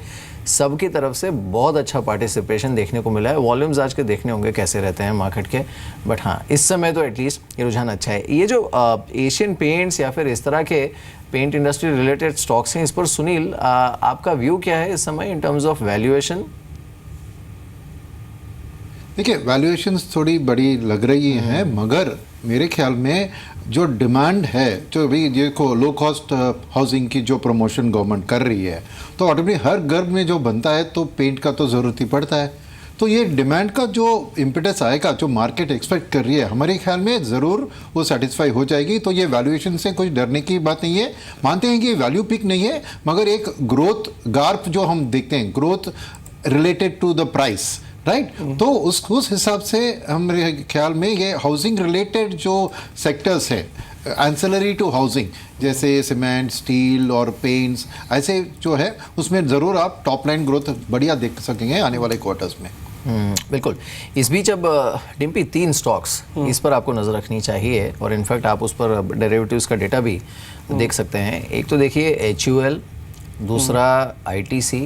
सबकी तरफ से बहुत अच्छा पार्टिसिपेशन देखने को मिला है। वॉल्यूम्स आज के देखने होंगे कैसे रहते हैं मार्केट के, बट हाँ इस समय तो एटलीस्ट ये रुझान अच्छा है। ये जो एशियन पेंट्स या फिर इस तरह के पेंट इंडस्ट्री रिलेटेड स्टॉक्स हैं, इस पर सुनील आपका व्यू क्या है इस समय इन टर्म्स ऑफ वैल्यूएशन? देखिए वैल्यूएशंस थोड़ी बड़ी लग रही हैं, मगर मेरे ख्याल में जो डिमांड है, जो भी देखो लो कॉस्ट हाउसिंग की जो प्रमोशन गवर्नमेंट कर रही है, तो ऑटोमेटिक हर घर में जो बनता है तो पेंट का तो ज़रूरत ही पड़ता है। तो ये डिमांड का जो इम्पिटस आएगा, जो मार्केट एक्सपेक्ट कर रही है, हमारे ख्याल में ज़रूर वो सेटिस्फाई हो जाएगी। तो ये वैल्यूएशन से कुछ डरने की बात नहीं है। मानते हैं कि ये वैल्यू पिक नहीं है, मगर एक ग्रोथ गार्प जो हम देखते हैं, growth related to the price, right तो उस हिसाब से हमारे ख्याल में ये हाउसिंग रिलेटेड जो सेक्टर्स है, एंसिलरी टू हाउसिंग, जैसे सीमेंट, स्टील और पेंट्स, ऐसे जो है उसमें ज़रूर आप टॉप लाइन ग्रोथ बढ़िया देख सकेंगे आने वाले क्वार्टर्स में। बिल्कुल। इस बीच अब डिम्पी 3 स्टॉक्स इस पर आपको नज़र रखनी चाहिए, और इनफैक्ट आप उस पर डेरिवेटिव्स का डेटा भी देख सकते हैं। एक तो देखिए HUL, दूसरा ITC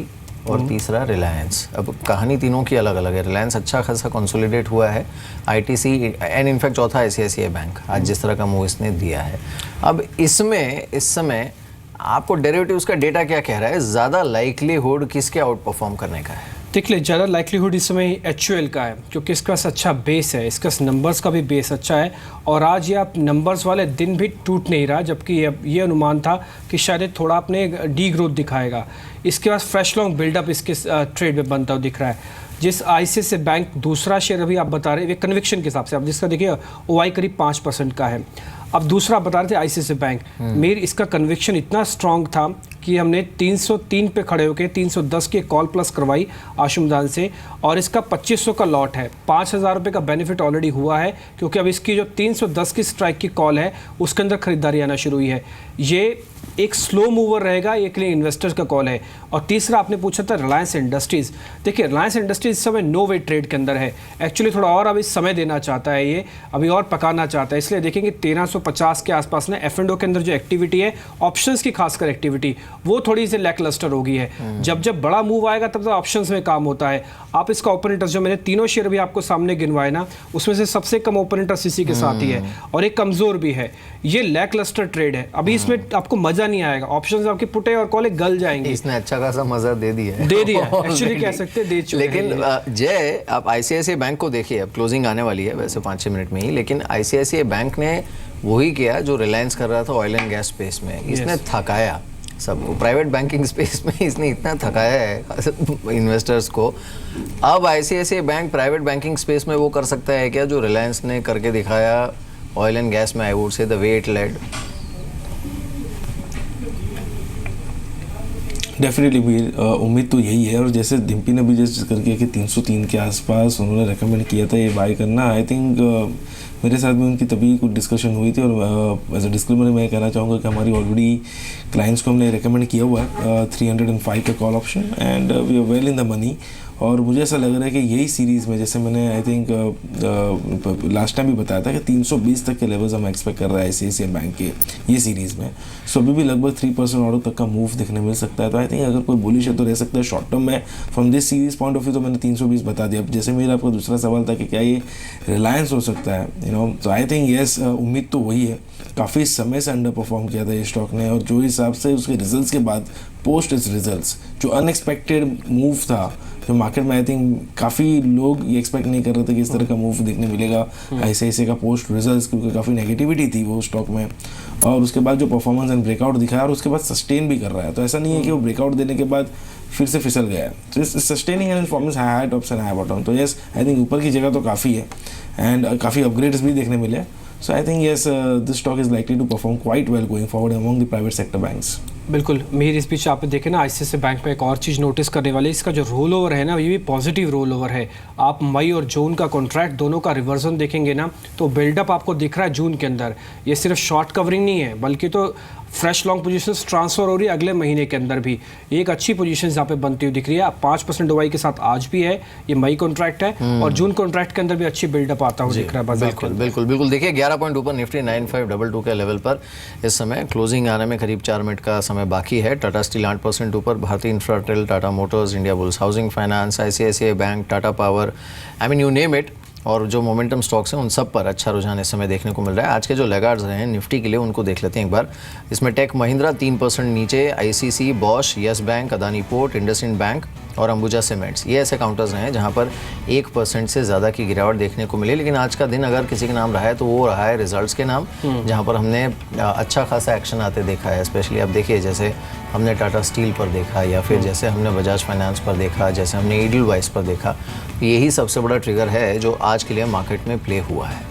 और तीसरा रिलायंस। अब कहानी तीनों की अलग अलग है। रिलायंस अच्छा खासा कंसोलिडेट हुआ है, ITC एंड इनफैक्ट चौथा ICICI बैंक आज जिस तरह का मूव इसने दिया है। अब इसमें इस समय आपको डेरिवेटिव्स का डेटा क्या कह रहा है, ज़्यादा लाइक्लीहुड किसके आउट परफॉर्म करने का है? देख ले, ज़्यादा लाइक्लीहुड इस समय HUL का है, क्योंकि इसके पास अच्छा बेस है, इसका नंबर्स का भी बेस अच्छा है, और आज ये आप नंबर्स वाले दिन भी टूट नहीं रहा, जबकि ये अनुमान था कि शायद थोड़ा अपने डी ग्रोथ दिखाएगा। इसके पास फ्रेश लॉन्ग बिल्डअप इसके ट्रेड में बनता हुआ दिख रहा है। जिस ICICI बैंक दूसरा शेयर अभी आप बता रहे हैं कन्विक्शन के हिसाब से, अब जिसका देखिए OI करीब 5% का है। अब दूसरा बता रहे थे ICICI बैंक, मेरी इसका कन्विक्शन इतना स्ट्रांग था कि हमने 303 पे खड़े होकर 310 की कॉल प्लस करवाई आशुमदान से और इसका 2500 का लॉट है। 5000 रुपये का बेनिफिट ऑलरेडी हुआ है क्योंकि अब इसकी जो 310 की स्ट्राइक की कॉल है उसके अंदर खरीदारी आना शुरू हुई है। ये एक स्लो मूवर रहेगा, ये के लिए इन्वेस्टर्स का कॉल है। और तीसरा आपने पूछा था रिलायंस इंडस्ट्रीज़। देखिए रिलायंस इंडस्ट्रीज इस समय नो वे ट्रेड के अंदर है, एक्चुअली थोड़ा और अभी समय देना चाहता है, ये अभी और पकाना चाहता है, इसलिए देखेंगे 1350 के आसपास ना F&O के अंदर जो एक्टिविटी है, ऑप्शंस की खासकर एक्टिविटी, वो थोड़ी सी लैक लस्टर हो गई है। जब बड़ा मूव आएगा तब तो ऑप्शंस में काम होता है। आप इसका ओपन इंटरेस्ट जो मैंने तीनों शेयर भी आपको सामने गिनवाए ना, उसमें से सबसे कम ओपन इंटरेस्ट इसी के साथ ही है और एक कमजोर भी है। ये लैक लस्टर ट्रेड है, अभी इसमें आपको मजा नहीं आएगा, ऑप्शंस आपके पुटे और कॉले गल जाएंगे। इसने अच्छा खासा मजा दे दिया एक्चुअली कह सकते हैं दे चुके हैं। लेकिन जय, आप आईसीआईसीआई बैंक को देखिए, अब क्लोजिंग आने वाली है वैसे 5-6 मिनट में ही, लेकिन आईसीआईसीआई बैंक ने वही किया जो रिलायंस कर रहा था ऑयल एंड गैस स्पेस में। इसने थकाया सबको, प्राइवेट बैंकिंग स्पेस में इसने इतना थकाया है इन्वेस्टर्स को। अब ICICI bank private banking space में वो कर सकता है क्या जो रिलायंस ने करके दिखाया ऑयल एंड गैस में? I would say the way it led. Definitely भी उम्मीद तो यही है। और जैसे डिम्पी ने भी जैसे करके कि 303 के आसपास उन्होंने रेकमेंड किया था ये बाय करना, आई थिंक मेरे साथ भी उनकी तभी कुछ डिस्कशन हुई थी। और एज अ डिस्क्लेमर मैं कहना चाहूँगा कि हमारी ऑलरेडी क्लाइंट्स को हमने रेकमेंड किया हुआ है 305 का call option and we are well in the money. और मुझे ऐसा लग रहा है कि यही सीरीज़ में, जैसे मैंने आई थिंक लास्ट टाइम भी बताया था कि 320 तक के लेवल्स हम एक्सपेक्ट कर रहे हैं आईसीआईसीआई बैंक के ये सीरीज़ में। सो अभी भी लगभग 3% ऑर्डर तक का मूव देखने मिल सकता है। तो आई थिंक अगर कोई बुलिश है तो रह सकता है शॉर्ट टर्म में। From this series point of view तो मैंने 320 बता दिया। अब जैसे मेरा आपका दूसरा सवाल था कि क्या ये रिलायंस हो सकता है, यू नो, तो आई थिंक येस, उम्मीद तो वही है। काफ़ी समय से अंडर परफॉर्म किया था ये स्टॉक ने, और जो हिसाब से उसके रिजल्ट्स के बाद पोस्ट इस रिजल्ट्स जो अनएक्सपेक्टेड मूव था जो मार्केट में, आई थिंक काफ़ी लोग ये एक्सपेक्ट नहीं कर रहे थे कि इस तरह का मूव देखने मिलेगा आईसीआईसीआई का पोस्ट रिजल्ट्स, क्योंकि काफ़ी नेगेटिविटी थी वो स्टॉक में। और उसके बाद जो परफॉर्मेंस एंड ब्रेकआउट दिखाया और उसके बाद सस्टेन भी कर रहा है, तो ऐसा नहीं है कि वो ब्रेकआउट देने के बाद फिर से फिसल गया है। तो इस sustaining and performance high tops and high bottom, तो यस आई थिंक ऊपर की जगह तो काफ़ी है एंड काफ़ी अपग्रेड्स भी देखने मिले। So I think yes this stock is likely to perform quite well going forward among the private sector banks. बिल्कुल मेरी इस बीच आप देखें ना, आईसीआईसीआई बैंक में एक और चीज़ नोटिस करने वाली, इसका जो रोल ओवर है ना, ये भी पॉजिटिव रोल ओवर है। आप मई और जून का कॉन्ट्रैक्ट दोनों का रिवर्जन देखेंगे ना, तो बिल्डअप आपको दिख रहा है जून के अंदर। ये सिर्फ शॉर्ट कवरिंग नहीं है, बल्कि तो फ्रेश लॉन्ग पोजीशंस ट्रांसफर हो रही है अगले महीने के अंदर भी। एक अच्छी पोजीशन यहाँ पे बनती हुई दिख रही है। 5% डुबाई के साथ आज भी है, ये मई कॉन्ट्रैक्ट है, और जून कॉन्ट्रैक्ट के अंदर भी अच्छी बिल्डअप आता हुआ दिख रहा है बाजार के अंदर। बिल्कुल देखिए 11 पॉइंट ऊपर निफ्टी 9522 के लेवल पर इस समय क्लोजिंग आने में करीब 4 मिनट का समय बाकी है। टाटा स्टील 8% ऊपर, भारतीय Infratel, Tata Motors, India bulls housing finance, ICICI bank, Tata power, I mean you name it, और जो मोमेंटम स्टॉक्स हैं उन सब पर अच्छा रुझान इस समय देखने को मिल रहा है। आज के जो लेगार्ड्स रहे हैं निफ्टी के लिए उनको देख लेते हैं एक बार। इसमें टेक महिंद्रा 3% नीचे, ICC, Bosch, yes bank, Adani port, IndusInd bank और अंबुजा सीमेंट्स, ये ऐसे काउंटर्स हैं जहां पर 1% से ज़्यादा की गिरावट देखने को मिली। लेकिन आज का दिन अगर किसी का नाम रहा है तो वो रहा है रिजल्ट्स के नाम, जहां पर हमने अच्छा खासा एक्शन आते देखा है। स्पेशली आप देखिए जैसे हमने टाटा स्टील पर देखा, या फिर जैसे हमने बजाज फाइनेंस पर देखा, जैसे हमने एडलवाइस पर देखा, यही सबसे बड़ा ट्रिगर है जो आज के लिए मार्केट में प्ले हुआ है।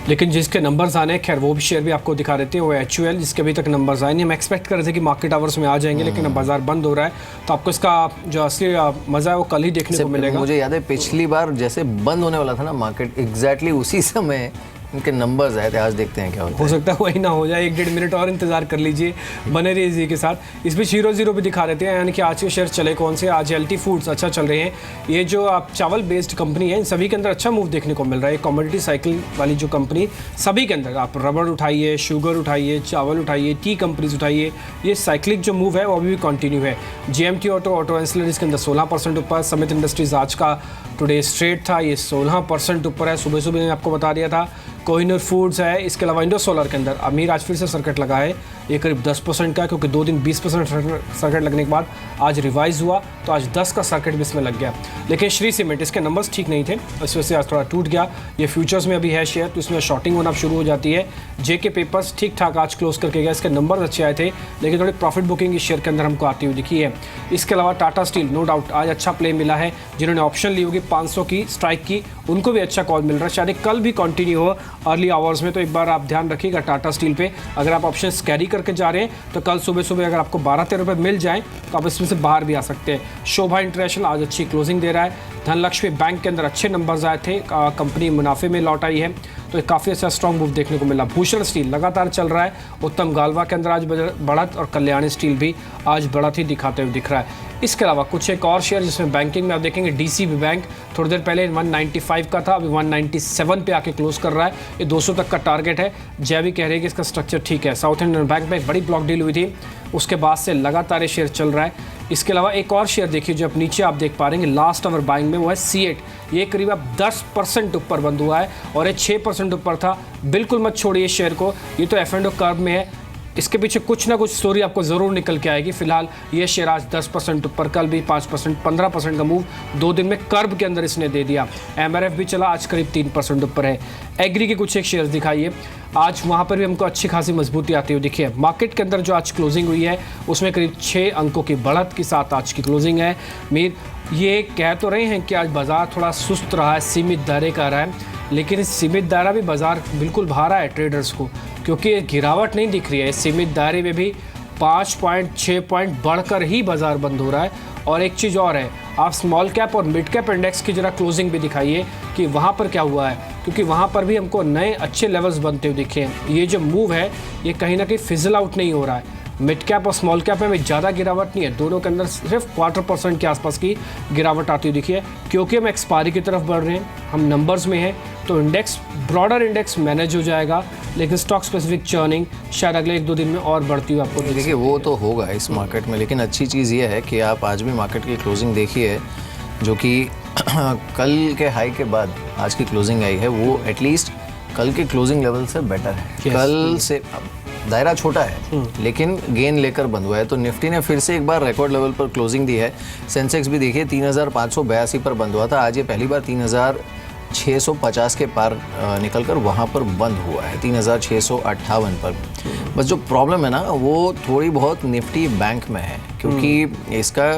लेकिन जिसके नंबर्स आने हैं, खैर वो भी शेयर भी आपको दिखा देते हैं, वो HUL, जिसके अभी तक नंबर्स आए नहीं। हम एक्सपेक्ट कर रहे थे कि मार्केट आवर्स में आ जाएंगे, लेकिन अब बाजार बंद हो रहा है, तो आपको इसका जो असली मज़ा है वो कल ही देखने को मिलेगा। मुझे याद है पिछली बार जैसे बंद होने वाला था ना मार्केट, एग्जैक्टली उसी समय इनके नंबर्स आए थे। आज देखते हैं क्या होता है। हो सकता है वही ना हो जाए, 1-1.5 मिनट और इंतजार कर लीजिए, बने रहिए इसी के साथ। इसमें 0-0 भी दिखा देते हैं, यानी कि आज के शेयर चले कौन से। आज LT फूड्स अच्छा चल रहे हैं। ये जो आप चावल बेस्ड कंपनी है, इन सभी के अंदर अच्छा मूव देखने को मिल रहा है। कमोडिटी साइकिल वाली जो कंपनी, सभी के अंदर आप रबड़ उठाइए, शुगर उठाइए, चावल उठाइए, टी कंपनीज उठाइए, ये साइक्लिक जो मूव है वो अभी भी कंटिन्यू है। GMT ऑटो एंसिलरीज के अंदर 16% ऊपर। समित इंडस्ट्रीज आज का टुडे स्ट्रेट था, ये 16% ऊपर है। सुबह मैंने आपको बता दिया था। कोहिनूर फूड्स है, इसके अलावा इंडो सोलर के अंदर अमीर आज फिर से सर्किट लगा है, ये करीब 10% का है, क्योंकि 2 दिन 20% सर्किट लगने के बाद आज रिवाइज हुआ, तो आज 10 का सर्किट भी इसमें लग गया। लेकिन श्री सीमेंट, इसके नंबर्स ठीक नहीं थे, इस वजह से आज थोड़ा टूट गया। ये फ्यूचर्स में अभी है शेयर, तो इसमें शॉर्टिंग होना शुरू हो जाती है। JK पेपर्स ठीक ठाक आज क्लोज करके गया, इसके नंबर्स अच्छे आए थे, लेकिन थोड़ी प्रॉफिट बुकिंग इस शेयर के अंदर हमको आती हुई दिखी है। इसके अलावा टाटा स्टील, नो डाउट आज अच्छा प्ले मिला है। जिन्होंने ऑप्शन ली होगी 500 की स्ट्राइक की, उनको भी अच्छा कॉल मिल रहा है। शायद कल भी कंटिन्यू हो अर्ली आवर्स में, तो एक बार आप ध्यान रखिएगा टाटा स्टील पे। अगर आप ऑप्शन कैरी करके जा रहे हैं तो कल सुबह सुबह अगर आपको 12-13 रुपये मिल जाएं तो आप इसमें से बाहर भी आ सकते हैं। शोभा इंटरनेशनल आज अच्छी क्लोजिंग दे रहा है। धनलक्ष्मी बैंक के अंदर अच्छे नंबर्स आए थे, कंपनी मुनाफे में लौट आई है, तो काफ़ी अच्छा स्ट्रॉन्ग मूव देखने को मिला। भूषण स्टील लगातार चल रहा है, उत्तम गालवा के अंदर आज बढ़त और कल्याणी स्टील भी आज बढ़त ही दिखाते हुए दिख रहा है। इसके अलावा कुछ एक और शेयर जिसमें बैंकिंग में आप देखेंगे डीसीबी बैंक थोड़ी देर पहले 195 का था, अभी 197 पे आके क्लोज कर रहा है। ये 200 तक का टारगेट है। जय भी कह रहे हैं कि इसका स्ट्रक्चर ठीक है। साउथ इंडियन बैंक में एक बड़ी ब्लॉक डील हुई थी, उसके बाद से लगातार ये शेयर चल रहा है। इसके अलावा एक और शेयर देखिए जो आप नीचे आप देख पा रहे हैं लास्ट आवर बाइंग में, वो है C8। ये करीब अब 10% ऊपर बंद हुआ है और ये 6% ऊपर था। बिल्कुल मत छोड़िए इस शेयर को, ये तो F&O कर्व में है, इसके पीछे कुछ ना कुछ स्टोरी आपको ज़रूर निकल के आएगी। फिलहाल ये शेयर आज 10% ऊपर, कल भी 5%, 15% का मूव 2 दिन में कर्व के अंदर इसने दे दिया। MRF भी चला, आज करीब 3% ऊपर है। एग्री के कुछ एक शेयर्स दिखाइए, आज वहाँ पर भी हमको अच्छी खासी मजबूती आती हुई दिखी है। मार्केट के अंदर जो आज क्लोजिंग हुई है उसमें करीब 6 अंकों की बढ़त के साथ आज की क्लोजिंग है। मीर ये कह तो रहे हैं कि आज बाजार थोड़ा सुस्त रहा है, सीमित दायरे का रहा है, लेकिन इस सीमित दायरा भी बाजार बिल्कुल भा रहा है ट्रेडर्स को, क्योंकि गिरावट नहीं दिख रही है। इस सीमित दायरे में भी 5 पॉइंट 6 पॉइंट बढ़कर ही बाजार बंद हो रहा है। और एक चीज़ और है, आप स्मॉल कैप और मिड कैप इंडेक्स की जरा क्लोजिंग भी दिखाइए कि वहाँ पर क्या हुआ है, क्योंकि वहाँ पर भी हमको नए अच्छे लेवल्स बनते हुए दिखे हैं। ये जो मूव है ये कहीं ना कहीं फिजल आउट नहीं हो रहा है। मिड कैप और स्मॉल कैप में ज़्यादा गिरावट नहीं है, दोनों के अंदर सिर्फ 0.25% के आसपास की गिरावट आती हुई दिखी है, क्योंकि हम एक्सपायरी की तरफ बढ़ रहे हैं, हम नंबर्स में हैं, तो इंडेक्स ब्रॉडर इंडेक्स मैनेज हो जाएगा, लेकिन स्टॉक स्पेसिफिक चर्निंग शायद अगले 1-2 दिन में और बढ़ती हुई आपको देखिए वो तो होगा इस मार्केट में। लेकिन अच्छी चीज़ ये है कि आप आज भी मार्केट की क्लोजिंग देखिए, जो कि कल के हाई के बाद आज की क्लोजिंग आई है, वो एटलीस्ट कल के क्लोजिंग लेवल से बेटर है। कल से दायरा छोटा है लेकिन गेन लेकर बंद हुआ है। तो निफ्टी ने फिर से एक बार रिकॉर्ड लेवल पर क्लोजिंग दी है। सेंसेक्स भी देखिए 3582 पर बंद हुआ था, आज ये पहली बार 3650 के पार निकलकर वहाँ पर बंद हुआ है 3658 पर। बस जो प्रॉब्लम है ना वो थोड़ी बहुत निफ्टी बैंक में है, क्योंकि इसका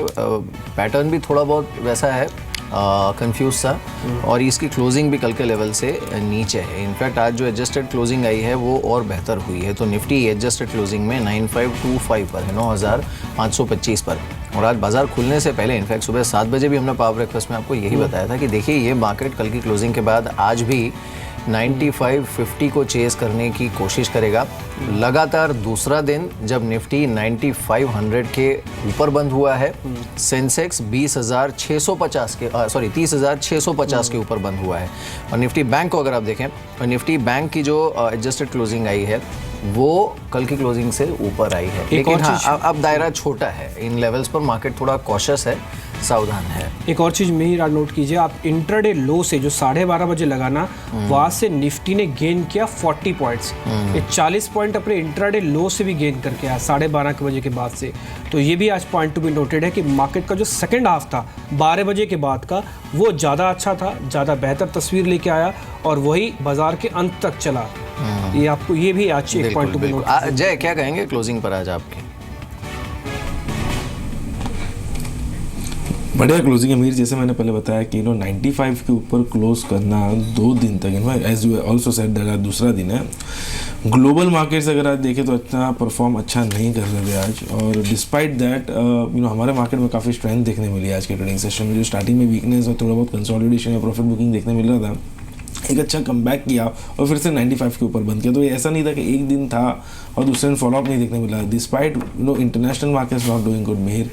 पैटर्न भी थोड़ा बहुत वैसा है कंफ्यूज सा, और इसकी क्लोजिंग भी कल के लेवल से नीचे है। इनफैक्ट आज जो एडजस्टेड क्लोजिंग आई है वो और बेहतर हुई है। तो निफ्टी एडजस्टेड क्लोजिंग में 9525 पर है, 9525 पर। और आज बाजार खुलने से पहले इनफैक्ट सुबह 7 बजे भी हमने पावर ब्रेकफास्ट में आपको यही बताया था कि देखिए ये मार्केट कल की क्लोजिंग के बाद आज भी 9550 को चेस करने की कोशिश करेगा। लगातार दूसरा दिन जब निफ्टी 9500 के ऊपर बंद हुआ है, सेंसेक्स 30,650 के ऊपर बंद हुआ है। और निफ्टी बैंक को अगर आप देखें तो निफ्टी बैंक की जो एडजस्टेड क्लोजिंग आई है वो कल की क्लोजिंग से ऊपर आई है। लेकिन हाँ, अब दायरा छोटा है, इन लेवल्स पर मार्केट थोड़ा कॉशियस है, सावधान है। एक और चीज़ मेरी नोट कीजिए, आप इंट्राडे लो से जो 12:30 बजे लगाना, वहाँ से निफ्टी ने गेन किया 40 पॉइंट्स, ये 40 पॉइंट अपने इंट्राडे लो से भी गेन करके आया 12:30 बजे के बाद से। तो ये भी आज पॉइंट टू बी नोटेड है कि मार्केट का जो सेकेंड हाफ था 12 बजे के बाद का, वो ज़्यादा अच्छा था, ज़्यादा बेहतर तस्वीर लेके आया और वही बाजार के अंत तक चला। ये आपको ये भी आज एक पॉइंट टू बी नोटेड। जय क्या कहेंगे क्लोजिंग पर आज आपके? बढ़िया क्लोजिंग है मीर, जैसे मैंने पहले बताया कि 95 के ऊपर क्लोज करना 2 दिन तक, as you also said that दूसरा दिन है। ग्लोबल मार्केट्स अगर आज देखें तो अच्छा परफॉर्म अच्छा नहीं कर रहे थे आज, और डिस्पाइट दैट हमारे मार्केट में काफ़ी स्ट्रेंथ देखने मिली आज के ट्रेडिंग सेशन में। जो स्टार्टिंग में वीकनेस और थोड़ा बहुत कंसोलिडेशन या प्रॉफिट बुकिंग देखने मिल रहा था, एक अच्छा कमबैक किया और फिर से 95 के ऊपर बंद किया। तो ये ऐसा नहीं था कि एक दिन था और दूसरे दिन फॉलोअप नहीं देखने मिला। Despite international markets not doing good, Mihir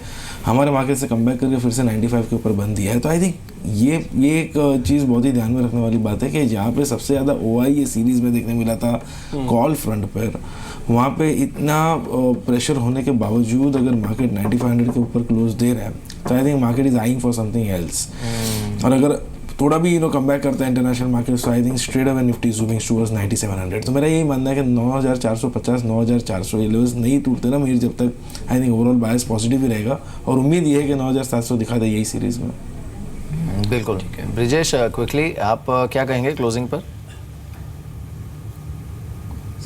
हमारे मार्केट से कमबैक करके फिर से 95 के ऊपर बंद दिया है। तो आई थिंक ये एक चीज़ बहुत ही ध्यान में रखने वाली बात है कि जहाँ पे सबसे ज़्यादा OI ये सीरीज़ में देखने मिला था कॉल फ्रंट पर, वहाँ पे इतना प्रेशर होने के बावजूद अगर मार्केट 9500 के ऊपर क्लोज दे रहा है तो I think market is eyeing for something else. और अगर थोड़ा भी कम बैक करता है इंटरनेशनल मार्केट, तो I think straight away Nifty zooming towards 9700। तो मेरा यही मानना है कि 9450 9400 ये लेवल्स नहीं टूटते ना मेरी, जब तक I think overall bias positive ही रहेगा। और उम्मीद ये है कि 9700 दिखा दे यही सीरीज़ में। बिल्कुल ठीक है। ब्रिजेश क्विकली आप क्या कहेंगे क्लोजिंग पर?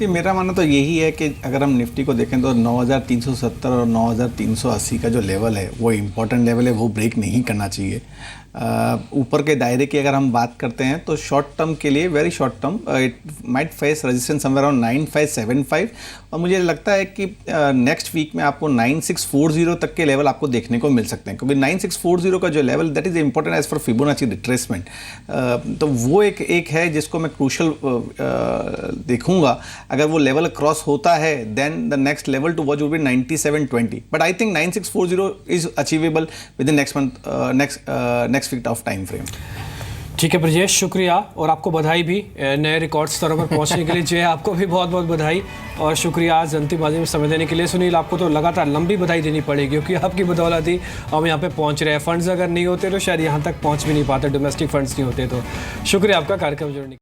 मेरा मानना तो यही है कि अगर हम निफ्टी को देखें तो 9370 और 9380 का जो लेवल है वो इम्पोर्टेंट लेवल है, वो ब्रेक नहीं करना चाहिए। ऊपर के दायरे की अगर हम बात करते हैं तो शॉर्ट टर्म के लिए, very short term, it might face resistance somewhere around 9575 और मुझे लगता है कि नेक्स्ट वीक में आपको 9640 तक के लेवल आपको देखने को मिल सकते हैं, क्योंकि 9640 का जो level that is important as for Fibonacci retracement. तो वो एक है जिसको मैं क्रूशल देखूंगा। अगर वो लेवल क्रॉस होता है then the next level to watch would be 9720, but I think 9640 is achievable with in next month, next week of time frame. ठीक है ब्रजेश, शुक्रिया और आपको बधाई भी नए रिकॉर्ड स्तरों पर पहुंचने के लिए। जय, आपको भी बहुत बहुत बधाई और शुक्रिया आज जनतीबाजी में समय देने के लिए। सुनील, आपको तो लगातार लंबी बधाई देनी पड़ेगी क्योंकि आपकी बदौलत ही हम यहाँ पे पहुँच रहे हैं। फंड्स अगर नहीं होते तो शायद यहाँ तक पहुँच भी नहीं पाते, डोमेस्टिक फंड्स नहीं होते तो। शुक्रिया आपका कार्यक्रम जुड़ने